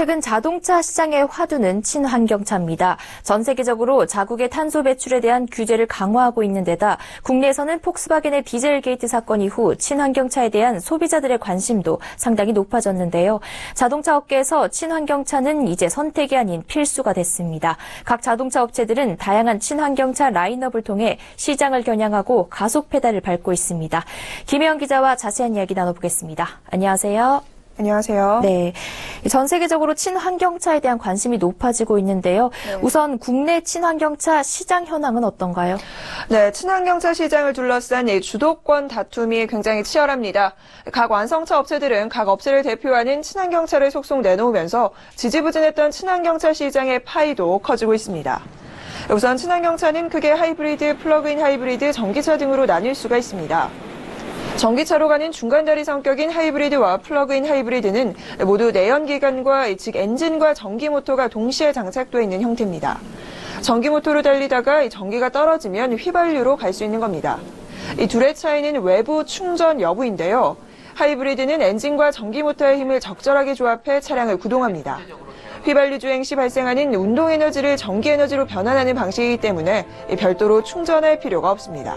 최근 자동차 시장의 화두는 친환경차입니다. 전 세계적으로 자국의 탄소 배출에 대한 규제를 강화하고 있는 데다 국내에서는 폭스바겐의 디젤 게이트 사건 이후 친환경차에 대한 소비자들의 관심도 상당히 높아졌는데요. 자동차 업계에서 친환경차는 이제 선택이 아닌 필수가 됐습니다. 각 자동차 업체들은 다양한 친환경차 라인업을 통해 시장을 겨냥하고 가속 페달을 밟고 있습니다. 김혜영 기자와 자세한 이야기 나눠보겠습니다. 안녕하세요. 안녕하세요. 네, 전 세계적으로 친환경차에 대한 관심이 높아지고 있는데요. 네. 우선 국내 친환경차 시장 현황은 어떤가요? 네, 친환경차 시장을 둘러싼 이 주도권 다툼이 굉장히 치열합니다. 각 완성차 업체들은 각 업체를 대표하는 친환경차를 속속 내놓으면서 지지부진했던 친환경차 시장의 파이도 커지고 있습니다. 우선 친환경차는 크게 하이브리드, 플러그인 하이브리드, 전기차 등으로 나뉠 수가 있습니다. 전기차로 가는 중간다리 성격인 하이브리드와 플러그인 하이브리드는 모두 내연기관과 즉 엔진과 전기모터가 동시에 장착되어 있는 형태입니다. 전기모터로 달리다가 전기가 떨어지면 휘발유로 갈 수 있는 겁니다. 이 둘의 차이는 외부 충전 여부인데요. 하이브리드는 엔진과 전기모터의 힘을 적절하게 조합해 차량을 구동합니다. 휘발유 주행 시 발생하는 운동에너지를 전기에너지로 변환하는 방식이기 때문에 별도로 충전할 필요가 없습니다.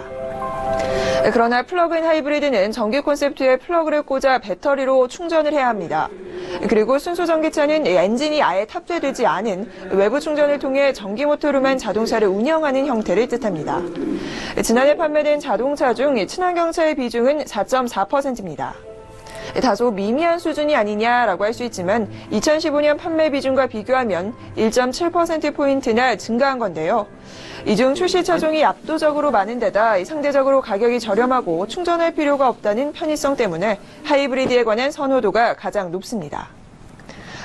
그러나 플러그인 하이브리드는 전기 콘셉트에 플러그를 꽂아 배터리로 충전을 해야 합니다. 그리고 순수 전기차는 엔진이 아예 탑재되지 않은 외부 충전을 통해 전기모터로만 자동차를 운영하는 형태를 뜻합니다. 지난해 판매된 자동차 중 친환경차의 비중은 4.4%입니다. 다소 미미한 수준이 아니냐라고 할 수 있지만 2015년 판매 비중과 비교하면 1.7%포인트나 증가한 건데요. 이 중 출시 차종이 압도적으로 많은 데다 상대적으로 가격이 저렴하고 충전할 필요가 없다는 편의성 때문에 하이브리드에 관한 선호도가 가장 높습니다.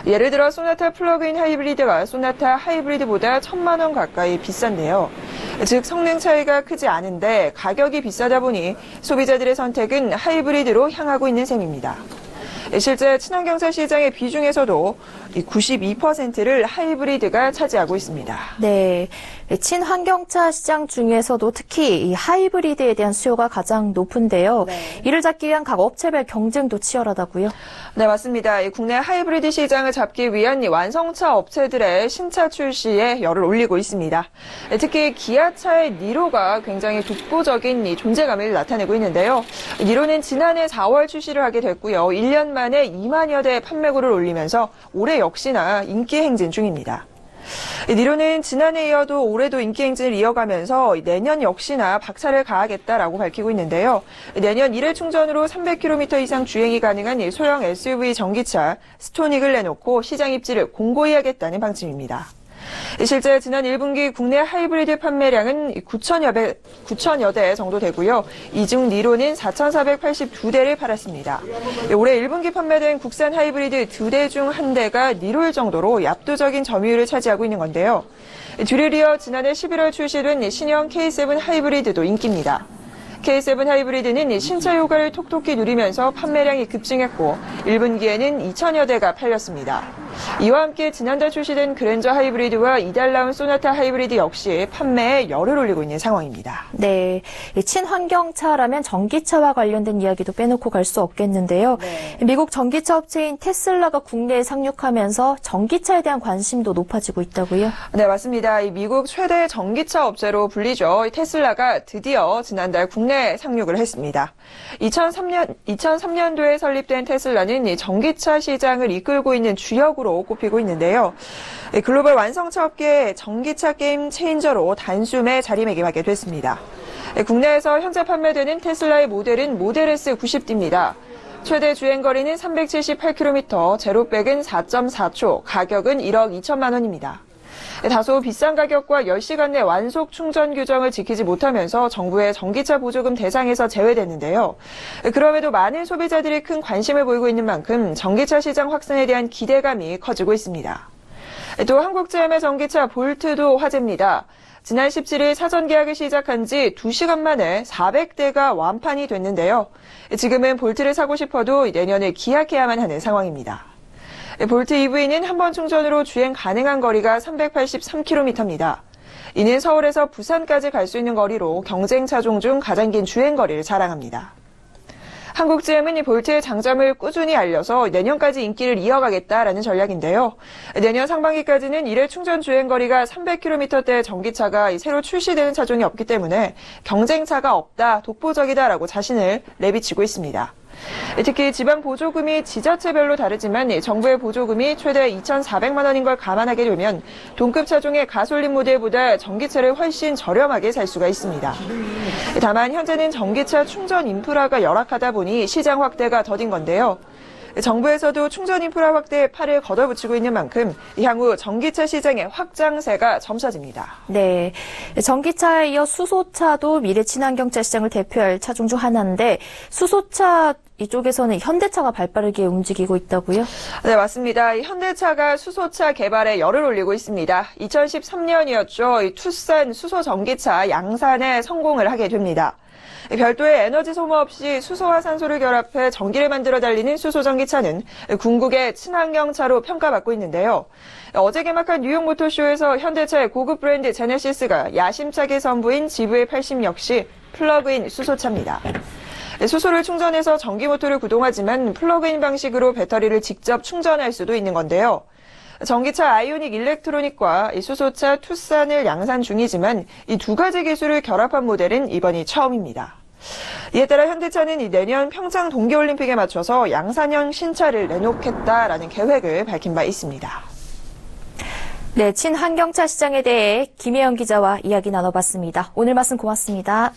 예를 들어 소나타 플러그인 하이브리드가 소나타 하이브리드보다 1,000만 원 가까이 비싼데요. 즉 성능 차이가 크지 않은데 가격이 비싸다 보니 소비자들의 선택은 하이브리드로 향하고 있는 셈입니다. 실제 친환경차 시장의 비중에서도 92%를 하이브리드가 차지하고 있습니다. 네, 친환경차 시장 중에서도 특히 이 하이브리드에 대한 수요가 가장 높은데요. 네. 이를 잡기 위한 각 업체별 경쟁도 치열하다고요? 네, 맞습니다. 국내 하이브리드 시장을 잡기 위한 완성차 업체들의 신차 출시에 열을 올리고 있습니다. 특히 기아차의 니로가 굉장히 독보적인 존재감을 나타내고 있는데요. 니로는 지난해 4월 출시를 하게 됐고요. 1년 만에 2만여 대 판매고를 올리면서 올해 역시나 인기 행진 중입니다. 니로는 지난해에 이어도 올해도 인기 행진을 이어가면서 내년 역시나 박차를 가하겠다라고 밝히고 있는데요. 내년 1회 충전으로 300km 이상 주행이 가능한 소형 SUV 전기차 스토닉을 내놓고 시장 입지를 공고히 하겠다는 방침입니다. 실제 지난 1분기 국내 하이브리드 판매량은 9천여 대 정도 되고요. 이 중 니로는 4,482대를 팔았습니다. 올해 1분기 판매된 국산 하이브리드 2대 중 1대가 니로일 정도로 압도적인 점유율을 차지하고 있는 건데요. 뒤를 이어 지난해 11월 출시된 신형 K7 하이브리드도 인기입니다. K7 하이브리드는 신차 효과를 톡톡히 누리면서 판매량이 급증했고 1분기에는 2천여 대가 팔렸습니다. 이와 함께 지난달 출시된 그랜저 하이브리드와 이달 나온 소나타 하이브리드 역시 판매에 열을 올리고 있는 상황입니다. 네, 친환경차라면 전기차와 관련된 이야기도 빼놓고 갈 수 없겠는데요. 네. 미국 전기차 업체인 테슬라가 국내에 상륙하면서 전기차에 대한 관심도 높아지고 있다고요? 네, 맞습니다. 미국 최대 전기차 업체로 불리죠. 테슬라가 드디어 지난달 국내에 상륙을 했습니다. 2003년도에 설립된 테슬라는 전기차 시장을 이끌고 있는 주역으로 꼽히고 있는데요. 글로벌 완성차 업계의 전기차 게임 체인저로 단숨에 자리매김하게 됐습니다. 국내에서 현재 판매되는 테슬라의 모델은 모델 S 90D입니다. 최대 주행거리는 378km, 제로백은 4.4초, 가격은 1억 2천만 원입니다. 다소 비싼 가격과 10시간 내 완속 충전 규정을 지키지 못하면서 정부의 전기차 보조금 대상에서 제외됐는데요. 그럼에도 많은 소비자들이 큰 관심을 보이고 있는 만큼 전기차 시장 확산에 대한 기대감이 커지고 있습니다. 또 한국제엠의 전기차 볼트도 화제입니다. 지난 17일 사전 계약을 시작한 지 2시간 만에 400대가 완판이 됐는데요. 지금은 볼트를 사고 싶어도 내년에 기약해야만 하는 상황입니다. 볼트 EV는 한 번 충전으로 주행 가능한 거리가 383km입니다. 이는 서울에서 부산까지 갈 수 있는 거리로 경쟁 차종 중 가장 긴 주행 거리를 자랑합니다. 한국 GM은 이 볼트의 장점을 꾸준히 알려서 내년까지 인기를 이어가겠다라는 전략인데요. 내년 상반기까지는 일회 충전 주행거리가 300km대 전기차가 새로 출시되는 차종이 없기 때문에 경쟁차가 없다, 독보적이다라고 자신을 내비치고 있습니다. 특히 지방 보조금이 지자체별로 다르지만 정부의 보조금이 최대 2,400만 원인 걸 감안하게 되면 동급 차종의 가솔린 모델보다 전기차를 훨씬 저렴하게 살 수가 있습니다. 다만 현재는 전기차 충전 인프라가 열악하다 보니 시장 확대가 더딘 건데요. 정부에서도 충전 인프라 확대에 팔을 걷어붙이고 있는 만큼 향후 전기차 시장의 확장세가 점쳐집니다. 네, 전기차에 이어 수소차도 미래 친환경차 시장을 대표할 차종 중 하나인데 수소차 이쪽에서는 현대차가 발빠르게 움직이고 있다고요? 네, 맞습니다. 현대차가 수소차 개발에 열을 올리고 있습니다. 2013년이었죠. 투싼 수소 전기차 양산에 성공을 하게 됩니다. 별도의 에너지 소모 없이 수소와 산소를 결합해 전기를 만들어 달리는 수소 전기차는 궁극의 친환경차로 평가받고 있는데요. 어제 개막한 뉴욕 모터쇼에서 현대차의 고급 브랜드 제네시스가 야심차게 선보인 GV80 역시 플러그인 수소차입니다. 수소를 충전해서 전기 모터를 구동하지만 플러그인 방식으로 배터리를 직접 충전할 수도 있는 건데요. 전기차 아이오닉 일렉트로닉과 수소차 투싼을 양산 중이지만 이 두 가지 기술을 결합한 모델은 이번이 처음입니다. 이에 따라 현대차는 내년 평창 동계올림픽에 맞춰서 양산형 신차를 내놓겠다라는 계획을 밝힌 바 있습니다. 네, 친환경차 시장에 대해 김혜영 기자와 이야기 나눠봤습니다. 오늘 말씀 고맙습니다.